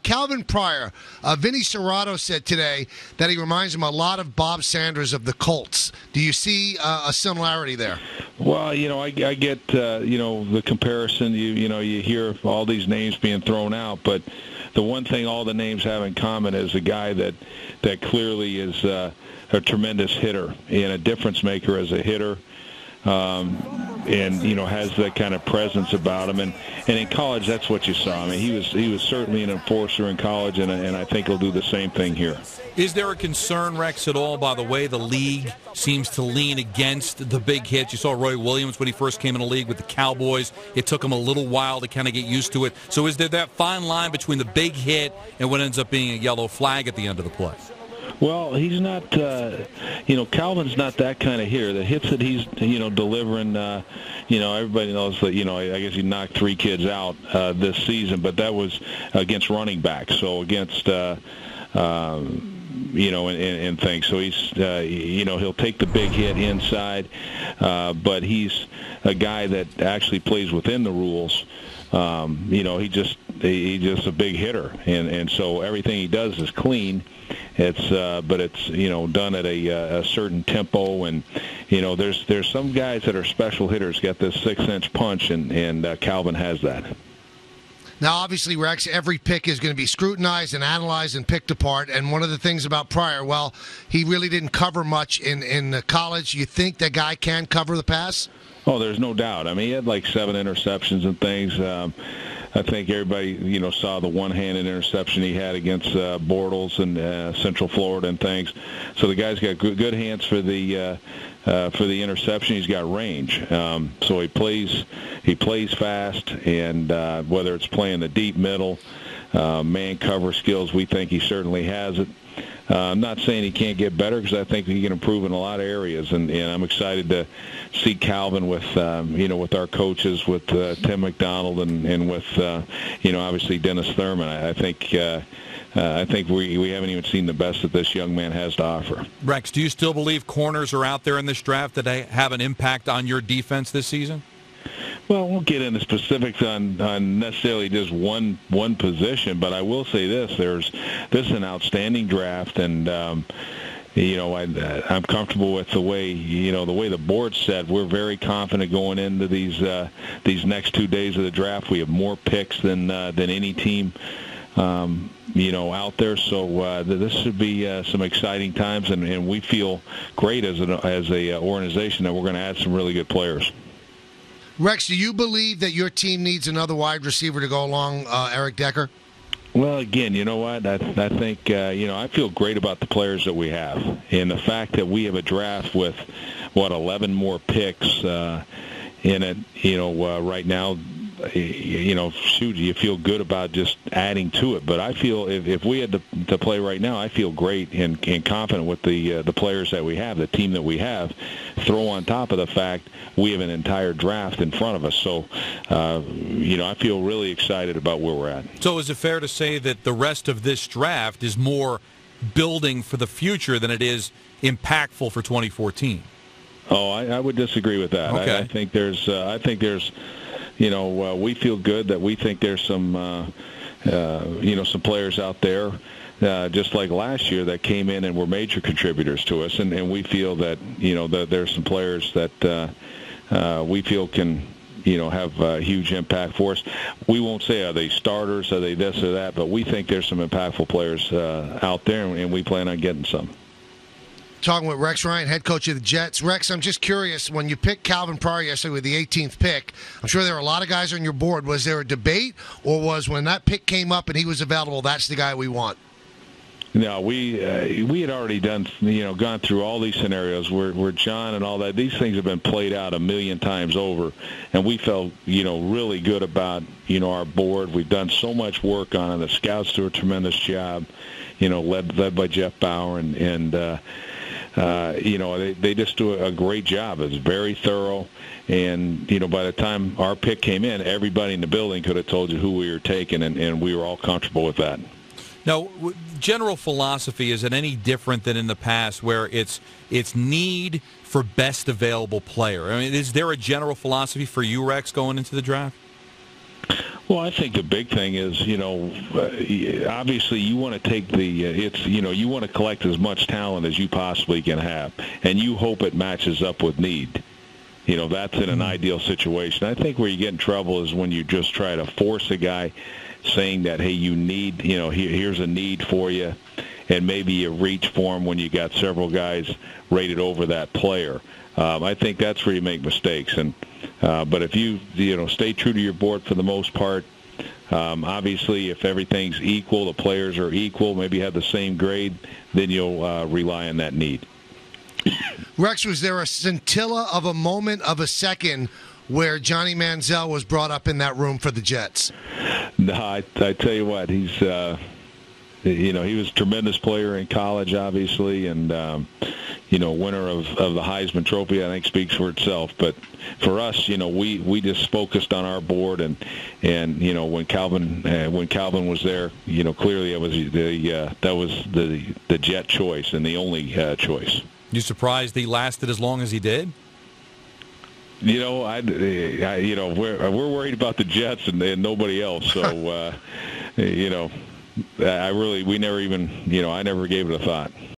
Calvin Pryor, Vinny Serrato said today that he reminds him a lot of Bob Sanders of the Colts. Do you see a similarity there? Well, I get, the comparison. You hear all these names being thrown out, but the one thing all the names have in common is a guy that clearly is a tremendous hitter and a difference maker as a hitter. And has that kind of presence about him, and in college that's what you saw. I mean, he was certainly an enforcer in college, and I think he'll do the same thing here. Is there a concern, Rex, at all by the way the league seems to lean against the big hits? You saw Roy Williams when he first came in the league with the Cowboys. It took him a little while to kind of get used to it. So is there that fine line between the big hit and what ends up being a yellow flag at the end of the play? Well, he's not, Calvin's not that kind of hitter. The hits that he's, delivering, everybody knows that, I guess he knocked 3 kids out this season, but that was against running backs. So against, and things. So he's, he'll take the big hit inside, but he's a guy that actually plays within the rules. He's just a big hitter, and so everything he does is clean. But it's done at a certain tempo, and there's some guys that are special hitters, got this 6-inch punch, and Calvin has that. Now, obviously, Rex, every pick is going to be scrutinized and analyzed and picked apart. And one of the things about Pryor, well, he really didn't cover much in college. You think that guy can cover the pass? Oh, there's no doubt. I mean, he had like 7 interceptions and things. I think everybody, saw the one-handed interception he had against Bortles and Central Florida and things. So the guy's got good hands for the interception. He's got range. So he plays fast, and whether it's playing the deep middle, man cover skills, we think he certainly has it. I'm not saying he can't get better, because I think he can improve in a lot of areas, and I'm excited to see Calvin with with our coaches, with Tim McDonald, and with obviously Dennis Thurman. I think we haven't even seen the best that this young man has to offer. Rex, do you still believe corners are out there in this draft that have an impact on your defense this season? Well, we'll get into specifics on necessarily just one position, but I will say this: this is an outstanding draft, and I'm comfortable with the way the board's set. We're very confident going into these next 2 days of the draft. We have more picks than any team out there. So this should be some exciting times, and we feel great as an organization that we're going to add some really good players. Rex, do you believe that your team needs another wide receiver to go along Eric Decker? Well, again, you know what? I think, I feel great about the players that we have. And the fact that we have a draft with, 11 more picks in it, right now, you feel good about just adding to it. But I feel if we had to play right now, I feel great and confident with the players that we have, the team that we have. Throw on top of the fact we have an entire draft in front of us. So, I feel really excited about where we're at. So is it fair to say that the rest of this draft is more building for the future than it is impactful for 2014? Oh, I would disagree with that. Okay. I think there's we feel good that we think there's some some players out there, just like last year, that came in and were major contributors to us, and we feel that that there's some players that we feel can have a huge impact for us. We won't say are they starters, are they this or that, but we think there's some impactful players out there, and we plan on getting some. Talking with Rex Ryan, head coach of the Jets. Rex, I'm just curious, when you picked Calvin Pryor yesterday with the 18th pick, I'm sure there were a lot of guys on your board. Was there a debate, or was when that pick came up and he was available, that's the guy we want? No, we had already gone through all these scenarios where John and all that. These things have been played out a million times over, and we felt really good about our board. We've done so much work on it. The scouts do a tremendous job, led by Jeff Bauer, and they just do a great job. It's very thorough, and by the time our pick came in, everybody in the building could have told you who we were taking, and we were all comfortable with that. Now, general philosophy, is it any different than in the past where it's need for best available player? I mean, is there a general philosophy for you, Rex, going into the draft? Well, I think the big thing is, obviously you want to take you want to collect as much talent as you possibly can have, and you hope it matches up with need. That's in an ideal situation. I think where you get in trouble is when you just try to force a guy saying that, hey, you need, here's a need for you, and maybe you reach for him when you got several guys rated over that player. I think that's where you make mistakes. But if you stay true to your board for the most part, obviously if everything's equal, the players are equal, maybe have the same grade, then you'll rely on that need. Rex, was there a scintilla of a moment of a second where Johnny Manziel was brought up in that room for the Jets? No, I tell you what, he's he was a tremendous player in college, obviously, and winner of the Heisman Trophy, I think speaks for itself. But for us, we just focused on our board, and when Calvin was there, clearly that was the Jet choice and the only choice. You surprised he lasted as long as he did? We're worried about the Jets and nobody else. So, we never even, I never gave it a thought.